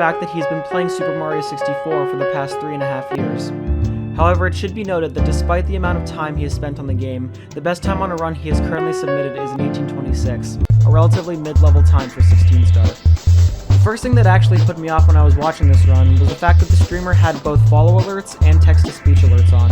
fact that he's been playing Super Mario 64 for the past 3.5 years. However, it should be noted that despite the amount of time he has spent on the game, the best time on a run he has currently submitted is in 1826, a relatively mid-level time for 16-star. The first thing that actually put me off when I was watching this run was the fact that the streamer had both follow alerts and text-to-speech alerts on.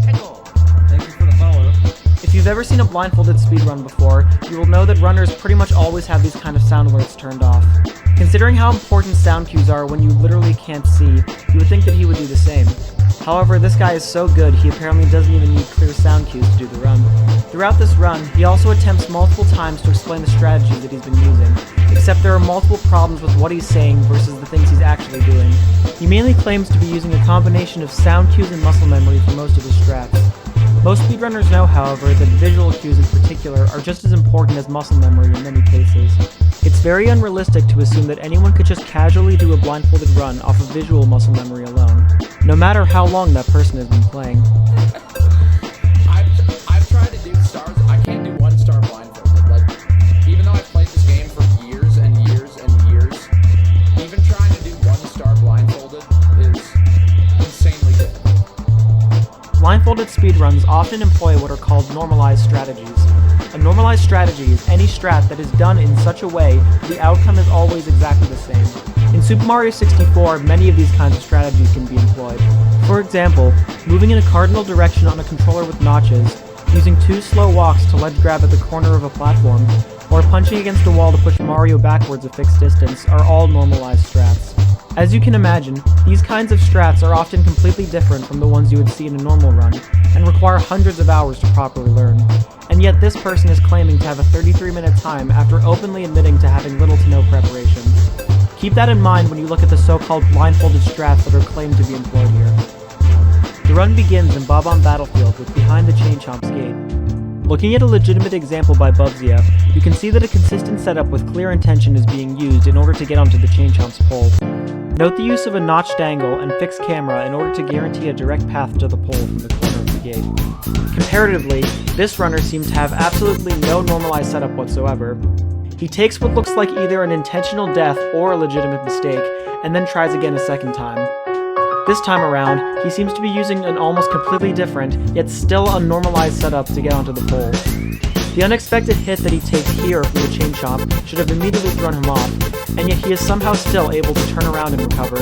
Thank you for the follow. If you've ever seen a blindfolded speedrun before, you will know that runners pretty much always have these kind of sound alerts turned off. Considering how important sound cues are when you literally can't see, you would think that he would do the same. However, this guy is so good, he apparently doesn't even need clear sound cues to do the run. Throughout this run, he also attempts multiple times to explain the strategy that he's been using, except there are multiple problems with what he's saying versus the things he's actually doing. He mainly claims to be using a combination of sound cues and muscle memory for most of his strats. Most speedrunners know, however, that visual cues in particular are just as important as muscle memory in many cases. It's very unrealistic to assume that anyone could just casually do a blindfolded run off of visual muscle memory alone, no matter how long that person has been playing. I've tried to do stars. I can't do 1 star blindfolded. Like, even though I've played this game for years and years and years, even trying to do 1 star blindfolded is insanely difficult. Blindfolded speedruns often employ what are called normalized strategies. A normalized strategy is any strat that is done in such a way that the outcome is always exactly the same. In Super Mario 64, many of these kinds of strategies can be employed. For example, moving in a cardinal direction on a controller with notches, using 2 slow walks to ledge grab at the corner of a platform, or punching against a wall to push Mario backwards a fixed distance are all normalized strats. As you can imagine, these kinds of strats are often completely different from the ones you would see in a normal run, and require hundreds of hours to properly learn. And yet this person is claiming to have a 33-minute time after openly admitting to having little to no preparation. Keep that in mind when you look at the so-called blindfolded strats that are claimed to be employed here. The run begins in Bob-omb Battlefield with Behind the Chain Chomp's Gate. Looking at a legitimate example by Bubzia, you can see that a consistent setup with clear intention is being used in order to get onto the Chain Chomp's pole. Note the use of a notched angle and fixed camera in order to guarantee a direct path to the pole from the corner of the gate. Comparatively, this runner seems to have absolutely no normalized setup whatsoever. He takes what looks like either an intentional death or a legitimate mistake, and then tries again a second time. This time around, he seems to be using an almost completely different, yet still unnormalized setup to get onto the pole. The unexpected hit that he takes here from the Chain Chomp should have immediately thrown him off, and yet he is somehow still able to turn around and recover.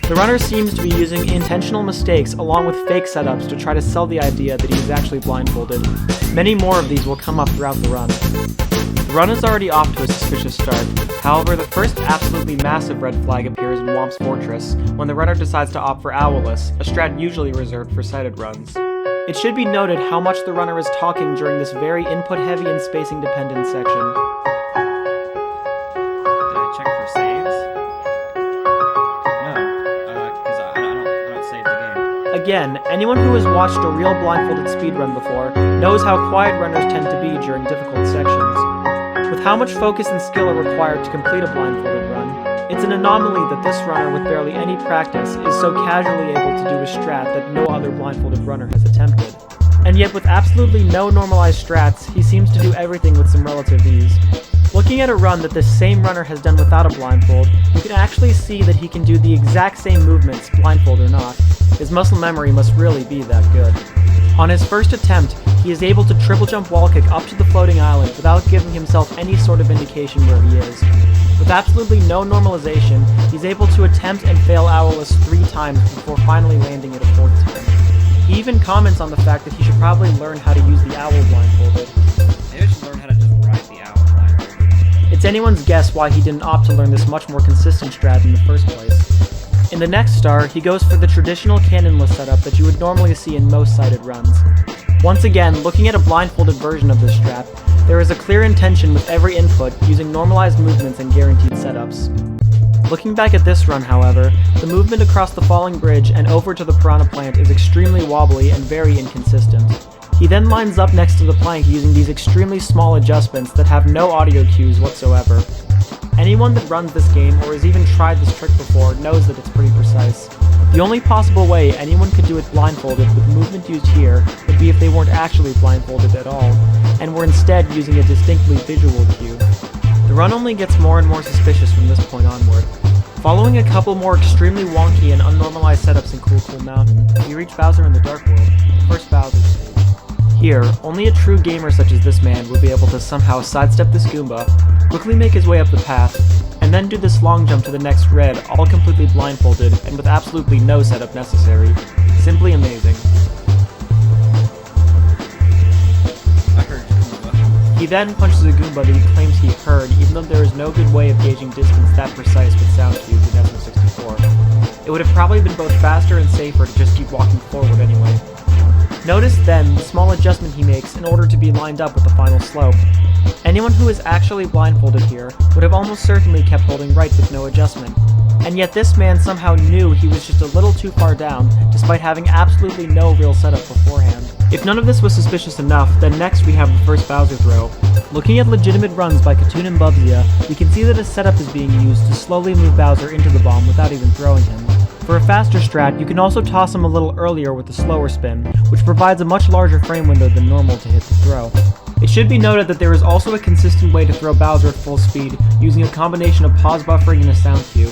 The runner seems to be using intentional mistakes along with fake setups to try to sell the idea that he is actually blindfolded. Many more of these will come up throughout the run. The run is already off to a suspicious start. However, the first absolutely massive red flag appears in Whomp's Fortress when the runner decides to opt for Owlless, a strat usually reserved for sighted runs. It should be noted how much the runner is talking during this very input-heavy and spacing-dependent section. Did I check for saves? No, because I don't save the game. Again, anyone who has watched a real blindfolded speedrun before knows how quiet runners tend to be during difficult sections. With how much focus and skill are required to complete a blindfolded run, it's an anomaly that this runner with barely any practice is so casually able to do a strat that no other blindfolded runner has attempted. And yet with absolutely no normalized strats, he seems to do everything with some relative ease. Looking at a run that this same runner has done without a blindfold, you can actually see that he can do the exact same movements, blindfold or not. His muscle memory must really be that good. On his first attempt, he is able to triple jump wall kick up to the floating island without giving himself any sort of indication where he is. With absolutely no normalization, he's able to attempt and fail Owlless 3 times before finally landing it a 4th time. He even comments on the fact that he should probably learn how to use the owl blindfolded. Maybe I should learn how to just ride the owl blindfolded. It's anyone's guess why he didn't opt to learn this much more consistent strat in the first place. In the next star, he goes for the traditional cannonless setup that you would normally see in most sighted runs. Once again, looking at a blindfolded version of this strat, there is a clear intention with every input using normalized movements and guaranteed setups. Looking back at this run, however, the movement across the falling bridge and over to the piranha plant is extremely wobbly and very inconsistent. He then lines up next to the plank using these extremely small adjustments that have no audio cues whatsoever. Anyone that runs this game or has even tried this trick before knows that it's pretty precise. The only possible way anyone could do it blindfolded with the movement used here would be if they weren't actually blindfolded at all, and were instead using a distinctly visual cue. The run only gets more and more suspicious from this point onward. Following a couple more extremely wonky and unnormalized setups in Cool Mountain, we reach Bowser in the Dark World, the first Bowser stage. Here, only a true gamer such as this man would be able to somehow sidestep this Goomba, quickly make his way up the path, and then do this long jump to the next red, all completely blindfolded and with absolutely no setup necessary. Simply amazing. I heard Goomba. He then punches a Goomba that he claims he heard, even though there is no good way of gauging distance that precise with sound cues in SM64. It would have probably been both faster and safer to just keep walking forward anyway. Notice then the small adjustment he makes in order to be lined up with the final slope. Anyone who is actually blindfolded here would have almost certainly kept holding right with no adjustment. And yet this man somehow knew he was just a little too far down, despite having absolutely no real setup beforehand. If none of this was suspicious enough, then next we have the first Bowser throw. Looking at legitimate runs by Katoon and Bubsy, we can see that a setup is being used to slowly move Bowser into the bomb without even throwing him. For a faster strat, you can also toss him a little earlier with the slower spin, which provides a much larger frame window than normal to hit the throw. It should be noted that there is also a consistent way to throw Bowser at full speed, using a combination of pause buffering and a sound cue.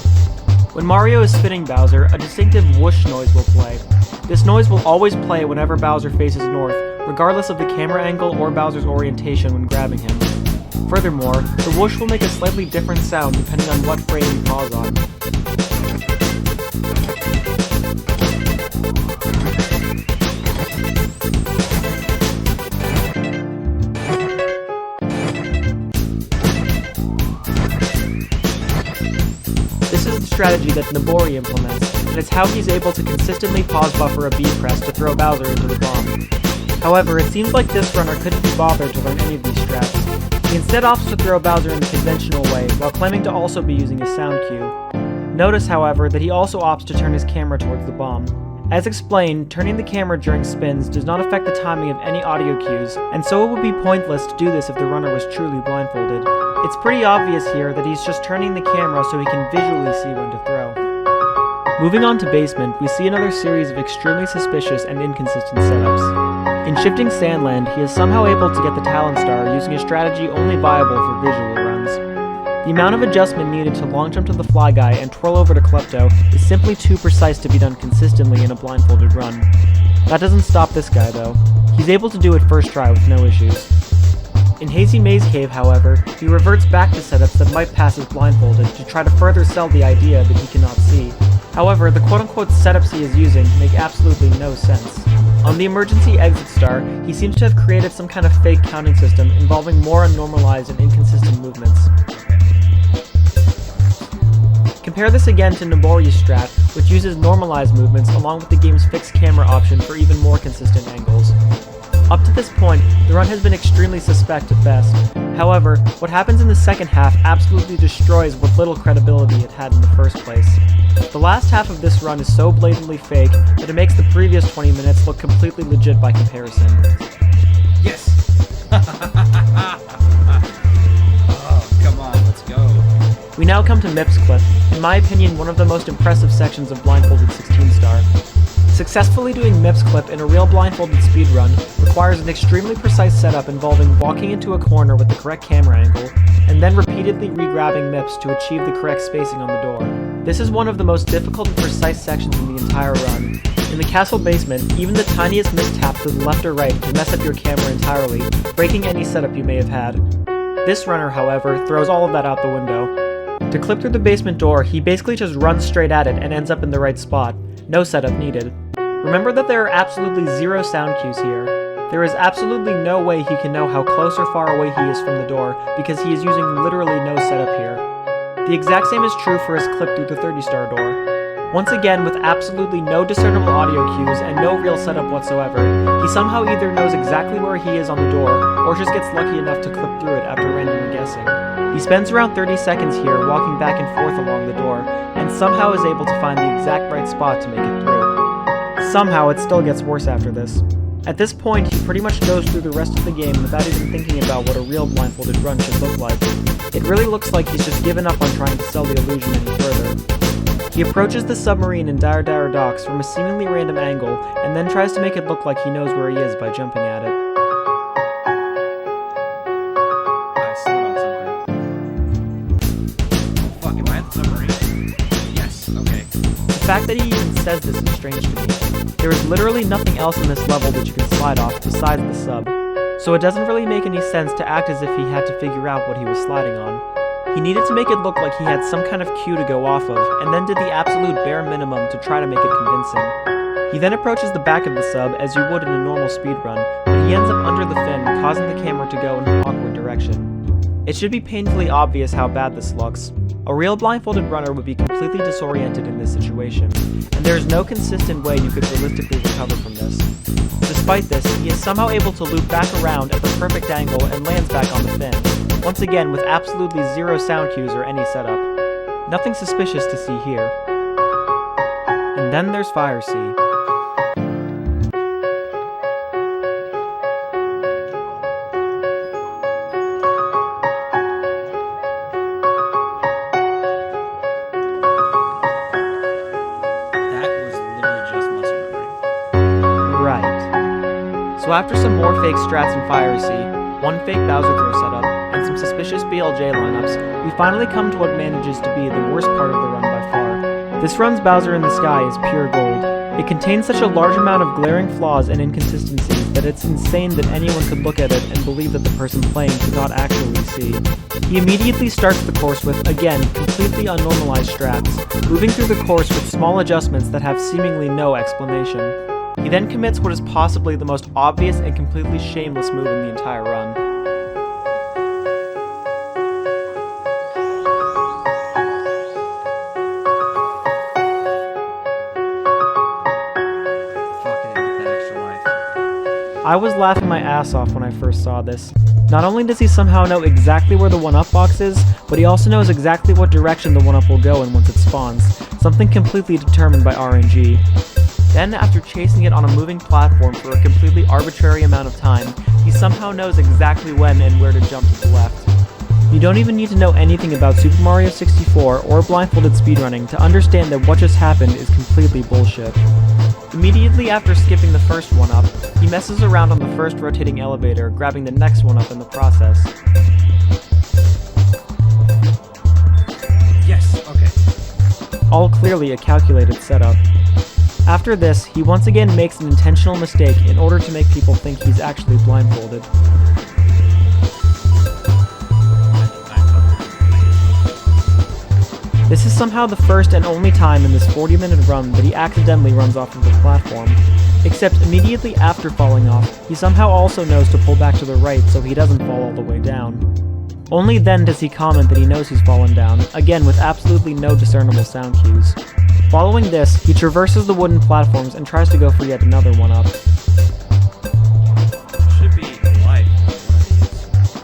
When Mario is spinning Bowser, a distinctive whoosh noise will play. This noise will always play whenever Bowser faces north, regardless of the camera angle or Bowser's orientation when grabbing him. Furthermore, the whoosh will make a slightly different sound depending on what frame you pause on. This is the strategy that Nobori implements, and it's how he's able to consistently pause buffer a B press to throw Bowser into the bomb. However, it seems like this runner couldn't be bothered to learn any of these strats. He instead opts to throw Bowser in the conventional way, while claiming to also be using a sound cue. Notice, however, that he also opts to turn his camera towards the bomb. As explained, turning the camera during spins does not affect the timing of any audio cues, and so it would be pointless to do this if the runner was truly blindfolded. It's pretty obvious here that he's just turning the camera so he can visually see when to throw. Moving on to Basement, we see another series of extremely suspicious and inconsistent setups. In Shifting Sandland, he is somehow able to get the Talon Star using a strategy only viable for visual runs. The amount of adjustment needed to long jump to the Fly Guy and twirl over to Klepto is simply too precise to be done consistently in a blindfolded run. That doesn't stop this guy though. He's able to do it first try with no issues. In Hazy Maze Cave, however, he reverts back to setups that might pass as blindfolded to try to further sell the idea that he cannot see. However, the quote-unquote setups he is using make absolutely no sense. On the emergency exit star, he seems to have created some kind of fake counting system involving more unnormalized and inconsistent movements. Compare this again to Nobori's strat, which uses normalized movements along with the game's fixed camera option for even more consistent angles. Up to this point, the run has been extremely suspect at best. However, what happens in the second half absolutely destroys what little credibility it had in the first place. The last half of this run is so blatantly fake that it makes the previous 20 minutes look completely legit by comparison. Yes! Oh, come on, let's go. We now come to Mip's clip, in my opinion one of the most impressive sections of Blindfolded 16-star. Successfully doing Mip's clip in a real blindfolded speedrun requires an extremely precise setup involving walking into a corner with the correct camera angle, and then repeatedly re-grabbing Mips to achieve the correct spacing on the door. This is one of the most difficult and precise sections in the entire run. In the castle basement, even the tiniest mistap to the left or right can mess up your camera entirely, breaking any setup you may have had. This runner, however, throws all of that out the window. To clip through the basement door, he basically just runs straight at it and ends up in the right spot. No setup needed. Remember that there are absolutely zero sound cues here. There is absolutely no way he can know how close or far away he is from the door because he is using literally no setup here. The exact same is true for his clip through the 30-star door. Once again, with absolutely no discernible audio cues and no real setup whatsoever, he somehow either knows exactly where he is on the door or just gets lucky enough to clip through it after randomly guessing. He spends around 30 seconds here walking back and forth along the door, and somehow is able to find the exact right spot to make it through. Somehow it still gets worse after this. At this point, he pretty much goes through the rest of the game without even thinking about what a real blindfolded run should look like. It really looks like he's just given up on trying to sell the illusion any further. He approaches the submarine in Dire Dire Docks from a seemingly random angle, and then tries to make it look like he knows where he is by jumping at it. I slid off something. Fuck, am I at the submarine? fact that he even says this is strange to me. There is literally nothing else in this level that you can slide off besides the sub, so it doesn't really make any sense to act as if he had to figure out what he was sliding on. He needed to make it look like he had some kind of cue to go off of, and then did the absolute bare minimum to try to make it convincing. He then approaches the back of the sub as you would in a normal speedrun, but he ends up under the fin, causing the camera to go in an awkward direction. It should be painfully obvious how bad this looks. A real blindfolded runner would be completely disoriented in this situation, and there is no consistent way you could realistically recover from this. Despite this, he is somehow able to loop back around at the perfect angle and lands back on the fin, once again with absolutely zero sound cues or any setup. Nothing suspicious to see here. And then there's Fire Sea. So after some more fake strats in Fire Sea, one fake Bowser throw setup, and some suspicious BLJ lineups, we finally come to what manages to be the worst part of the run by far. This run's Bowser in the Sky is pure gold. It contains such a large amount of glaring flaws and inconsistencies that it's insane that anyone could look at it and believe that the person playing could not actually see. He immediately starts the course with, again, completely unnormalized strats, moving through the course with small adjustments that have seemingly no explanation. He then commits what is possibly the most obvious and completely shameless move in the entire run. I was laughing my ass off when I first saw this. Not only does he somehow know exactly where the 1-up box is, but he also knows exactly what direction the 1-up will go in once it spawns, something completely determined by RNG. Then, after chasing it on a moving platform for a completely arbitrary amount of time, he somehow knows exactly when and where to jump to the left. You don't even need to know anything about Super Mario 64 or blindfolded speedrunning to understand that what just happened is completely bullshit. Immediately after skipping the first 1-up, he messes around on the first rotating elevator, grabbing the next 1-up in the process. Yes, okay. All clearly a calculated setup. After this, he once again makes an intentional mistake in order to make people think he's actually blindfolded. This is somehow the first and only time in this 40-minute run that he accidentally runs off of the platform. Except immediately after falling off, he somehow also knows to pull back to the right so he doesn't fall all the way down. Only then does he comment that he knows he's fallen down, again with absolutely no discernible sound cues. Following this, he traverses the wooden platforms and tries to go for yet another 1-up. Should be life.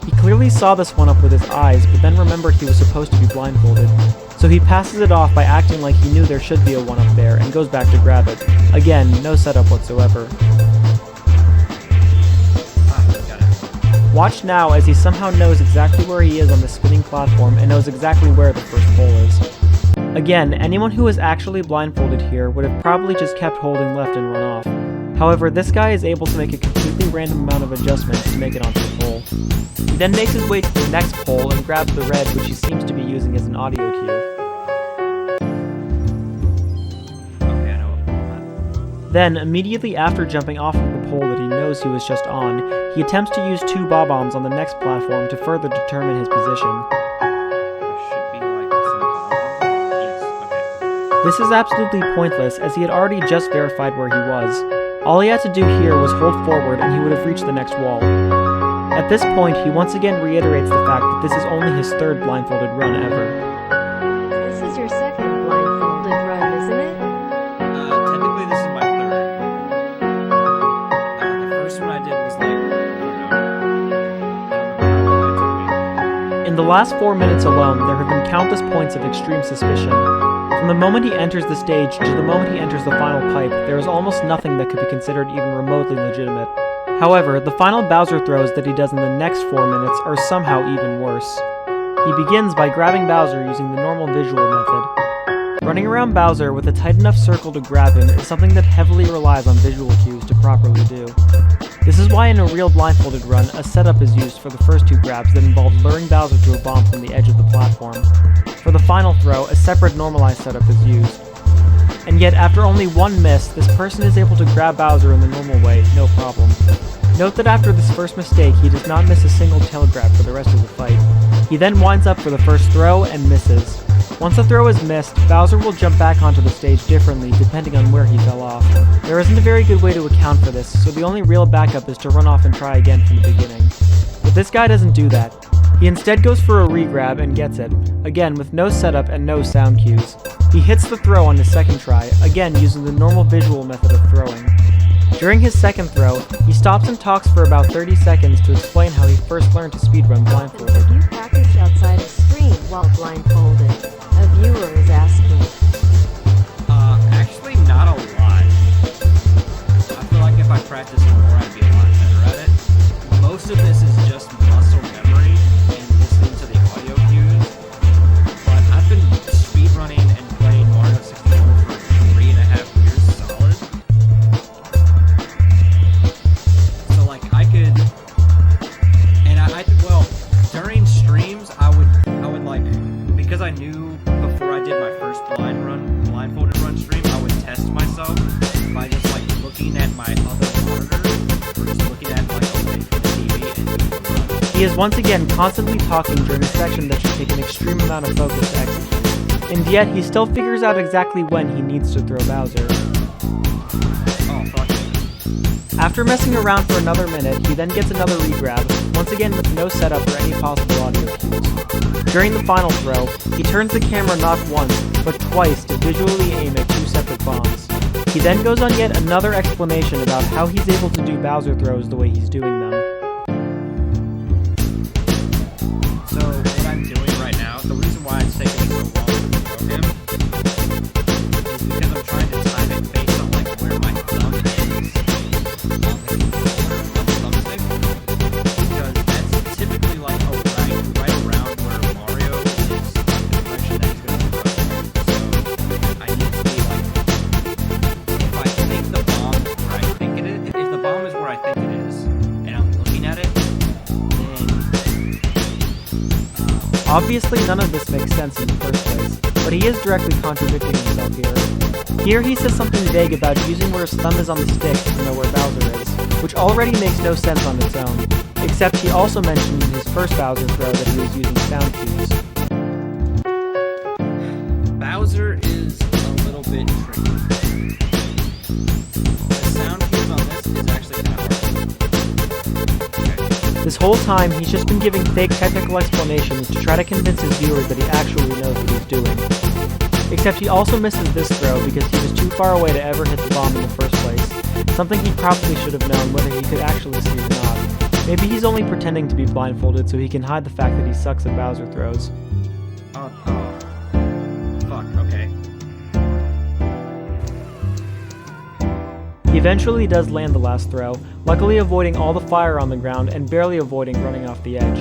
He clearly saw this 1-up with his eyes, but then remembered he was supposed to be blindfolded. So he passes it off by acting like he knew there should be a 1-up there and goes back to grab it. Again, no setup whatsoever. Got it. Watch now as he somehow knows exactly where he is on the spinning platform and knows exactly where the first pole is. Again, anyone who is actually blindfolded here would have probably just kept holding left and run off. However, this guy is able to make a completely random amount of adjustments to make it onto the pole. He then makes his way to the next pole and grabs the red, which he seems to be using as an audio cue. Okay, I know what pole that. Then, immediately after jumping off of the pole that he knows he was just on, he attempts to use 2 bob-ombs on the next platform to further determine his position. This is absolutely pointless, as he had already just verified where he was. All he had to do here was hold forward and he would have reached the next wall. At this point, he once again reiterates the fact that this is only his 3rd blindfolded run ever. This is your 2nd blindfolded run, isn't it? Technically this is my 3rd. The first one I did was like, I don't know how long it took me. In the last 4 minutes alone, there have been countless points of extreme suspicion. From the moment he enters the stage to the moment he enters the final pipe, there is almost nothing that could be considered even remotely legitimate. However, the final Bowser throws that he does in the next 4 minutes are somehow even worse. He begins by grabbing Bowser using the normal visual method. Running around Bowser with a tight enough circle to grab him is something that heavily relies on visual cues to properly do. This is why in a real blindfolded run, a setup is used for the first 2 grabs that involve luring Bowser to a bomb from the edge of the platform. For the final throw, a separate normalized setup is used. and yet after only one miss, this person is able to grab Bowser in the normal way, no problem. Note that after this first mistake, he does not miss a single tail grab for the rest of the fight. He then winds up for the first throw and misses. Once the throw is missed, Bowser will jump back onto the stage differently depending on where he fell off. There isn't a very good way to account for this, so the only real backup is to run off and try again from the beginning. But this guy doesn't do that. He instead goes for a re-grab and gets it, again with no setup and no sound cues. He hits the throw on his second try, again using the normal visual method of throwing. During his second throw, he stops and talks for about 30 seconds to explain how he first learned to speedrun blindfolded. Have you practiced outside of stream while blindfolded? A viewer is asking. Actually not a lot. I feel like if I practiced more, I'd be a lot better at it. Most of this is just muscle memory and listening to the audio cues. But I've been speedrunning and playing Mario 64 for 3.5 years solid. So like I could, and well, during streams I would like, because I knew before I did my first blindfolded run stream, I would test myself by just like looking at my other monitor or just looking at like away from the TV and doing the run. He is once again constantly talking during a section that should take an extreme amount of focus to execute, and yet he still figures out exactly when he needs to throw Bowser. Oh, fuck it. After messing around for another minute, he then gets another re-grab, once again with no setup or any possible audio cues. During the final throw, he turns the camera not once, but twice to visually aim at two separate bombs. He then goes on yet another explanation about how he's able to do Bowser throws the way he's doing them. So what I'm doing right now, the reason why it's taking me so long to throw him is because I'm trying to time it based on like where my thumb is on the controller, on the thumbstick. Because that's typically like right around where Mario is the direction that he's going to throw. So I need to be like, if I think the bomb is where I think it is, if the bomb is where I think it is, and I'm looking at it, Obviously, none of this makes sense in the first place, but he is directly contradicting himself here. Here he says something vague about using where his thumb is on the stick to know where Bowser is, which already makes no sense on its own, except he also mentioned in his first Bowser throw that he was using sound cues. Bowser is a little bit tricky. The sound cues on this is actually kind of hard. Okay. This whole time, he's just been giving fake technical explanations to try to convince his viewers that he actually knows what he's doing. Except he also misses this throw because he was too far away to ever hit the bomb in the first place, something he probably should have known whether he could actually see or not. Maybe he's only pretending to be blindfolded so he can hide the fact that he sucks at Bowser throws. Oh. Fuck, okay. He eventually does land the last throw, luckily avoiding all the fire on the ground and barely avoiding running off the edge.